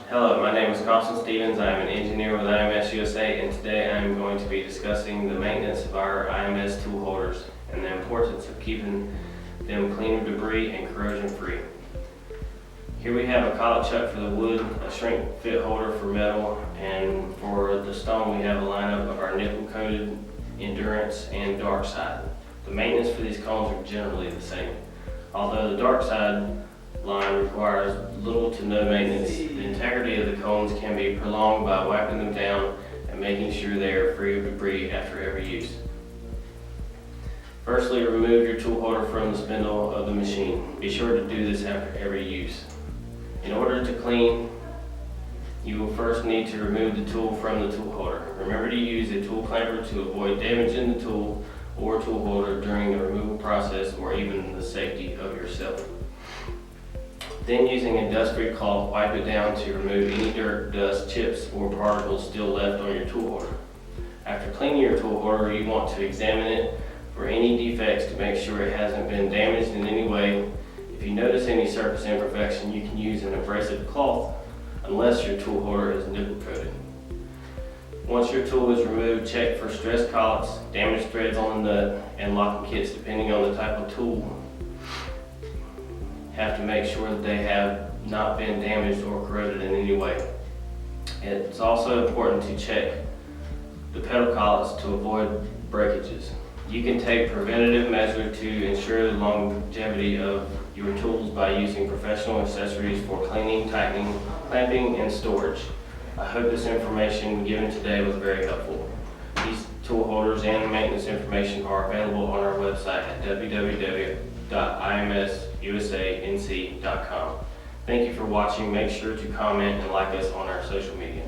Hello, my name is Costin. I am an engineer with IMS USA, and today I am going to be discussing the maintenance of our IMS tool holders and the importance of keeping them clean of debris and corrosion free. Here we have a collet chuck for the wood, a shrink fit holder for metal, and for the stone we have a lineup of our nickel coated, endurance, and dark side. The maintenance for these cones are generally the same. Although the dark side line requires little to no maintenance, the integrity of the cones can be prolonged by wiping them down and making sure they are free of debris after every use. Firstly, remove your tool holder from the spindle of the machine. Be sure to do this after every use. In order to clean, you will first need to remove the tool from the tool holder. Remember to use a tool clamper to avoid damaging the tool or tool holder during the removal process or even the safety of yourself. Then, using a dust-free cloth, wipe it down to remove any dirt, dust, chips, or particles still left on your tool holder. After cleaning your tool holder, you want to examine it for any defects to make sure it hasn't been damaged in any way. If you notice any surface imperfection, you can use an abrasive cloth unless your tool holder is nickel coated. Once your tool is removed, check for stress collets, damaged threads on the nut, and locking kits depending on the type of tool. Have to make sure that they have not been damaged or corroded in any way. It's also important to check the pedal collets to avoid breakages. You can take preventative measures to ensure the longevity of your tools by using professional accessories for cleaning, tightening, clamping, and storage. I hope this information given today was very helpful. These tool holders and maintenance information are available on our website at www.imsusanc.com. Thank you for watching. Make sure to comment and like us on our social media.